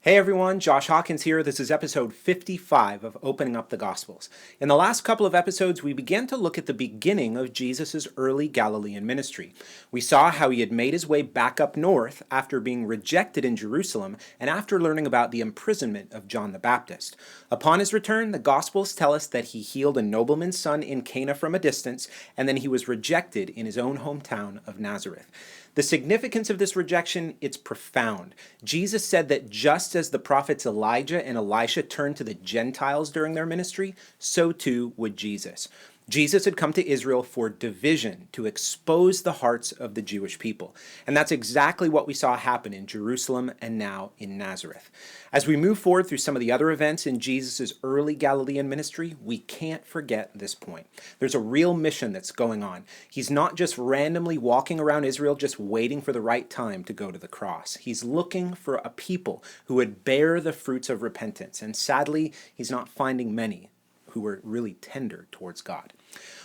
Hey everyone, Josh Hawkins here. This is episode 55 of Opening Up the Gospels. In the last couple of episodes, we began to look at the beginning of Jesus' early Galilean ministry. We saw how he had made his way back up north after being rejected in Jerusalem and after learning about the imprisonment of John the Baptist. Upon his return, the Gospels tell us that he healed a nobleman's son in Cana from a distance, and then he was rejected in his own hometown of Nazareth. The significance of this rejection, it's profound. Jesus said that just as the prophets Elijah and Elisha turned to the Gentiles during their ministry, so too would Jesus. Jesus had come to Israel for division, to expose the hearts of the Jewish people. And that's exactly what we saw happen in Jerusalem and now in Nazareth. As we move forward through some of the other events in Jesus' early Galilean ministry, we can't forget this point. There's a real mission that's going on. He's not just randomly walking around Israel just waiting for the right time to go to the cross. He's looking for a people who would bear the fruits of repentance. And sadly, he's not finding many who were really tender towards God.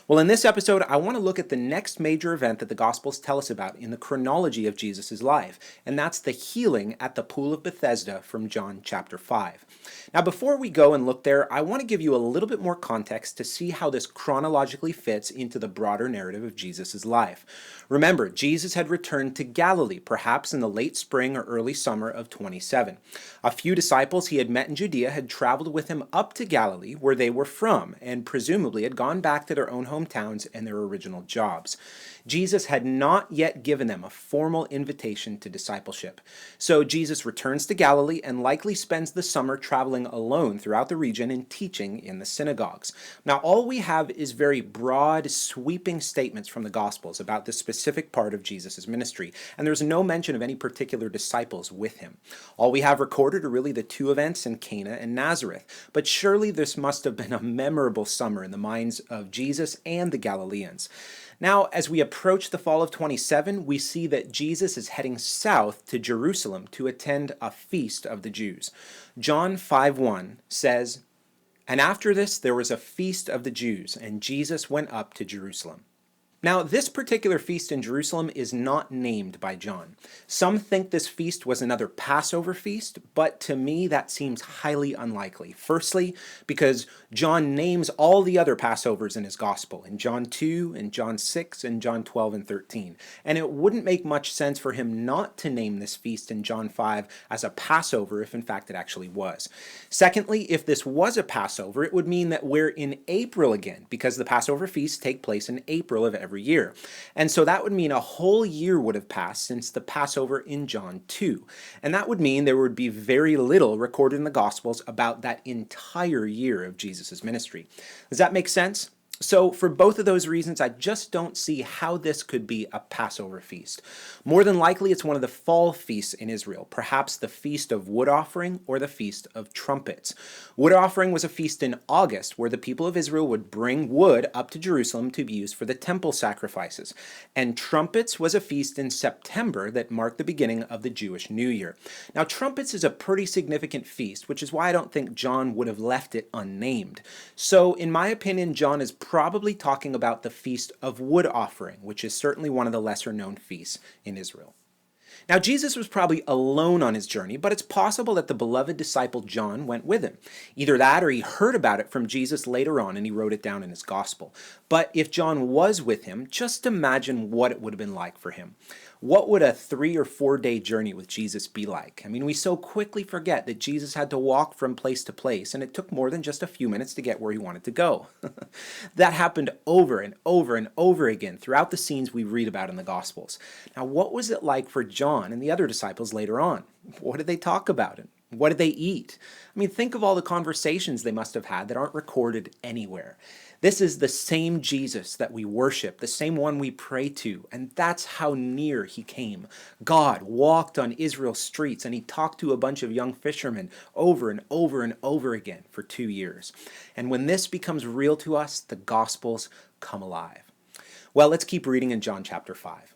Well, in this episode, I want to look at the next major event that the Gospels tell us about in the chronology of Jesus' life, and that's the healing at the Pool of Bethesda from John chapter 5. Now, before we go and look there, I want to give you a little bit more context to see how this chronologically fits into the broader narrative of Jesus' life. Remember, Jesus had returned to Galilee, perhaps in the late spring or early summer of 27. A few disciples he had met in Judea had traveled with him up to Galilee, where they were from, and presumably had gone back to their own hometowns and their original jobs. Jesus had not yet given them a formal invitation to discipleship. So Jesus returns to Galilee and likely spends the summer traveling alone throughout the region and teaching in the synagogues. Now, all we have is very broad, sweeping statements from the Gospels about this specific part of Jesus' ministry, and there's no mention of any particular disciples with him. All we have recorded are really the two events in Cana and Nazareth, but surely this must have been a memorable summer in the minds of Jesus and the Galileans. Now, as we approach the fall of 27, we see that Jesus is heading south to Jerusalem to attend a feast of the Jews. John 5:1 says, "And after this there was a feast of the Jews, and Jesus went up to Jerusalem." Now, this particular feast in Jerusalem is not named by John. Some think this feast was another Passover feast, but to me that seems highly unlikely. Firstly, because John names all the other Passovers in his gospel, in John 2, and John 6, and John 12 and 13. And it wouldn't make much sense for him not to name this feast in John 5 as a Passover if in fact it actually was. Secondly, if this was a Passover, it would mean that we're in April again, because the Passover feasts take place in April of every year. And so that would mean a whole year would have passed since the Passover in John 2. And that would mean there would be very little recorded in the Gospels about that entire year of Jesus' ministry. Does that make sense? So for both of those reasons, I just don't see how this could be a Passover feast. More than likely, it's one of the fall feasts in Israel, perhaps the Feast of Wood Offering or the Feast of Trumpets. Wood Offering was a feast in August where the people of Israel would bring wood up to Jerusalem to be used for the temple sacrifices. And Trumpets was a feast in September that marked the beginning of the Jewish New Year. Now, Trumpets is a pretty significant feast, which is why I don't think John would have left it unnamed. So, in my opinion, John is probably talking about the Feast of Wood Offering, which is certainly one of the lesser known feasts in Israel. Now, Jesus was probably alone on his journey, but it's possible that the beloved disciple John went with him. Either that or he heard about it from Jesus later on and he wrote it down in his gospel. But if John was with him, just imagine what it would have been like for him. What would a 3 or 4 day journey with Jesus be like? I mean, we so quickly forget that Jesus had to walk from place to place, and it took more than just a few minutes to get where he wanted to go. That happened over and over and over again throughout the scenes we read about in the Gospels. Now, what was it like for John and the other disciples later on? What did they talk about? And what did they eat? I mean, think of all the conversations they must have had that aren't recorded anywhere. This is the same Jesus that we worship, the same one we pray to, and that's how near he came. God walked on Israel's streets and he talked to a bunch of young fishermen over and over and over again for 2 years. And when this becomes real to us, the Gospels come alive. Well, let's keep reading in John chapter 5.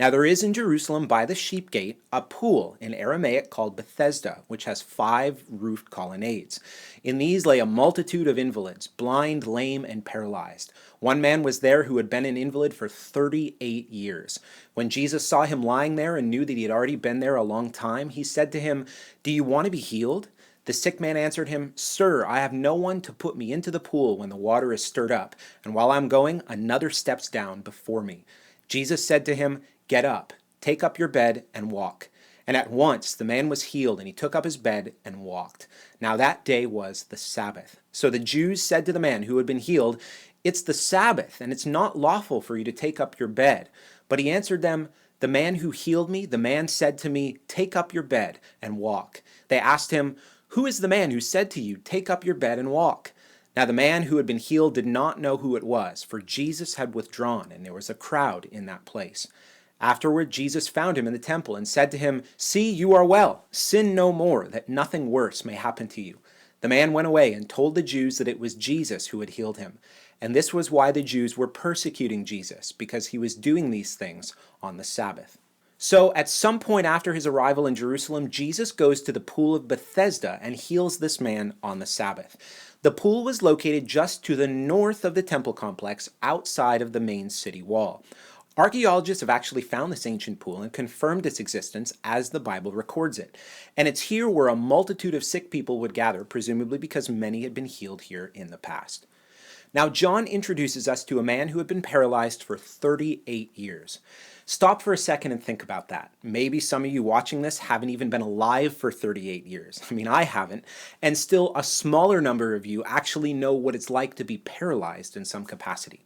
Now, there is in Jerusalem by the sheep gate a pool in Aramaic called Bethesda, which has 5 roofed colonnades. In these lay a multitude of invalids, blind, lame, and paralyzed. One man was there who had been an invalid for 38 years. When Jesus saw him lying there and knew that he had already been there a long time, he said to him, "Do you want to be healed?" The sick man answered him, "Sir, I have no one to put me into the pool when the water is stirred up, and while I am going, another steps down before me." Jesus said to him, "Get up, take up your bed, and walk." And at once the man was healed, and he took up his bed and walked. Now that day was the Sabbath. So the Jews said to the man who had been healed, "It's the Sabbath, and it's not lawful for you to take up your bed." But he answered them, "The man who healed me, the man said to me, 'Take up your bed and walk.'" They asked him, "Who is the man who said to you, 'Take up your bed and walk'?" Now the man who had been healed did not know who it was, for Jesus had withdrawn, and there was a crowd in that place. Afterward, Jesus found him in the temple and said to him, "See, you are well. Sin no more, that nothing worse may happen to you." The man went away and told the Jews that it was Jesus who had healed him. And this was why the Jews were persecuting Jesus, because he was doing these things on the Sabbath. So at some point after his arrival in Jerusalem, Jesus goes to the Pool of Bethesda and heals this man on the Sabbath. The pool was located just to the north of the temple complex, outside of the main city wall. Archaeologists have actually found this ancient pool and confirmed its existence as the Bible records it. And it's here where a multitude of sick people would gather, presumably because many had been healed here in the past. Now, John introduces us to a man who had been paralyzed for 38 years. Stop for a second and think about that. Maybe some of you watching this haven't even been alive for 38 years. I mean, I haven't. And still, a smaller number of you actually know what it's like to be paralyzed in some capacity.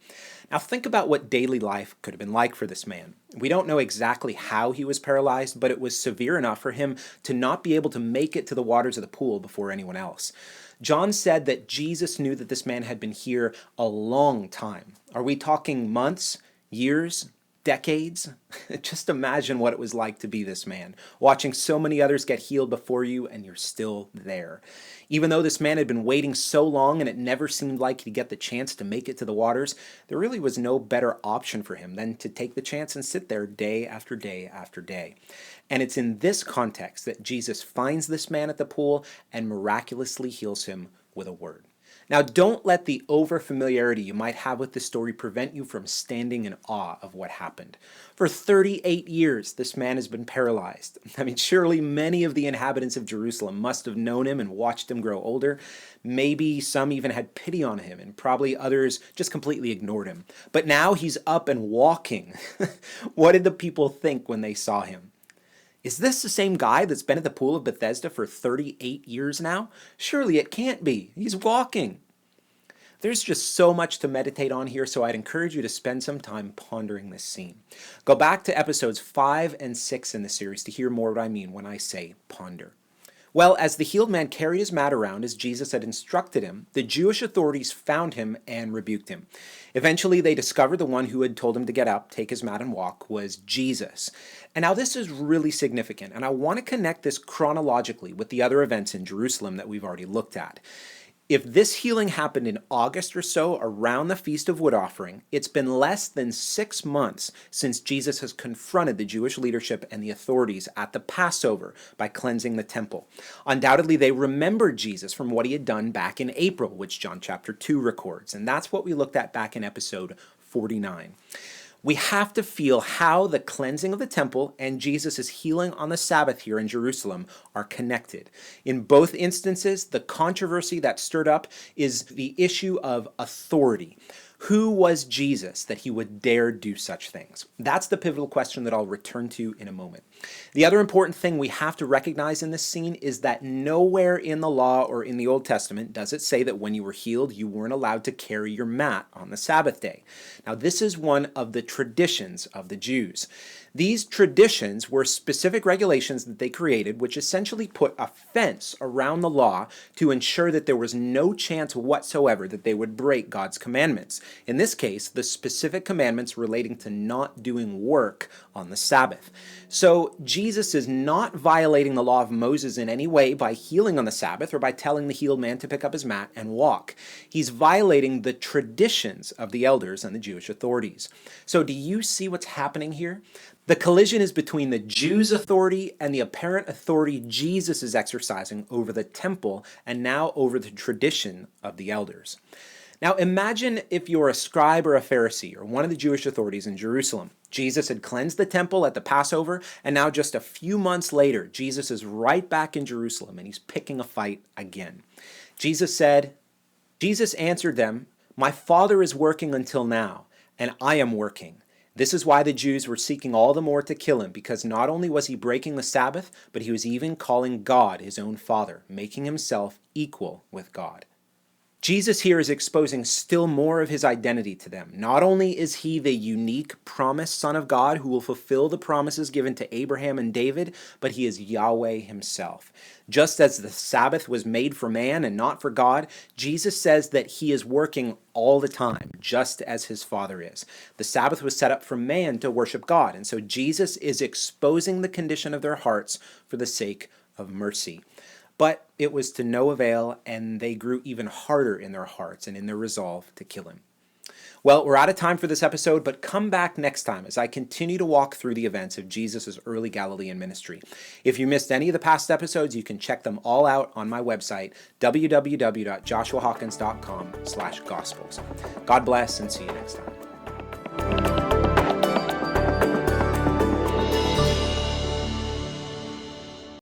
Now, think about what daily life could have been like for this man. We don't know exactly how he was paralyzed, but it was severe enough for him to not be able to make it to the waters of the pool before anyone else. John said that Jesus knew that this man had been here a long time. Are we talking months, years, decades? Just imagine what it was like to be this man, watching so many others get healed before you, and you're still there. Even though this man had been waiting so long and it never seemed like he'd get the chance to make it to the waters, there really was no better option for him than to take the chance and sit there day after day after day. And it's in this context that Jesus finds this man at the pool and miraculously heals him with a word. Now, don't let the over-familiarity you might have with this story prevent you from standing in awe of what happened. For 38 years, this man has been paralyzed. I mean, surely many of the inhabitants of Jerusalem must have known him and watched him grow older. Maybe some even had pity on him, and probably others just completely ignored him. But now he's up and walking. What did the people think when they saw him? Is this the same guy that's been at the Pool of Bethesda for 38 years now? Surely it can't be. He's walking. There's just so much to meditate on here, so I'd encourage you to spend some time pondering this scene. Go back to episodes 5 and 6 in the series to hear more what I mean when I say ponder. Well, as the healed man carried his mat around as Jesus had instructed him, the Jewish authorities found him and rebuked him. Eventually, they discovered the one who had told him to get up, take his mat, and walk was Jesus. And now this is really significant, and I want to connect this chronologically with the other events in Jerusalem that we've already looked at. If this healing happened in August or so, around the Feast of Wood Offering, it's been less than 6 months since Jesus has confronted the Jewish leadership and the authorities at the Passover by cleansing the temple. Undoubtedly, they remembered Jesus from what he had done back in April, which John chapter 2 records, and that's what we looked at back in episode 49. We have to feel how the cleansing of the temple and Jesus' healing on the Sabbath here in Jerusalem are connected. In both instances, the controversy that stirred up is the issue of authority. Who was Jesus that he would dare do such things? That's the pivotal question that I'll return to in a moment. The other important thing we have to recognize in this scene is that nowhere in the law or in the Old Testament does it say that when you were healed, you weren't allowed to carry your mat on the Sabbath day. Now, this is one of the traditions of the Jews. These traditions were specific regulations that they created, which essentially put a fence around the law to ensure that there was no chance whatsoever that they would break God's commandments. In this case, the specific commandments relating to not doing work on the Sabbath. So Jesus is not violating the law of Moses in any way by healing on the Sabbath or by telling the healed man to pick up his mat and walk. He's violating the traditions of the elders and the Jewish authorities. So do you see what's happening here? The collision is between the Jews' authority and the apparent authority Jesus is exercising over the temple and now over the tradition of the elders. Now imagine if you're a scribe or a Pharisee or one of the Jewish authorities in Jerusalem. Jesus had cleansed the temple at the Passover, and now just a few months later, Jesus is right back in Jerusalem and he's picking a fight again. Jesus answered them, "My Father is working until now, and I am working." This is why the Jews were seeking all the more to kill him, because not only was he breaking the Sabbath, but he was even calling God his own Father, making himself equal with God. Jesus here is exposing still more of his identity to them. Not only is he the unique promised Son of God who will fulfill the promises given to Abraham and David, but he is Yahweh himself. Just as the Sabbath was made for man and not for God, Jesus says that he is working all the time, just as his Father is. The Sabbath was set up for man to worship God, and so Jesus is exposing the condition of their hearts for the sake of mercy. But it was to no avail, and they grew even harder in their hearts and in their resolve to kill him. Well, we're out of time for this episode, but come back next time as I continue to walk through the events of Jesus' early Galilean ministry. If you missed any of the past episodes, you can check them all out on my website, www.joshuahawkins.com/gospels. God bless, and see you next time.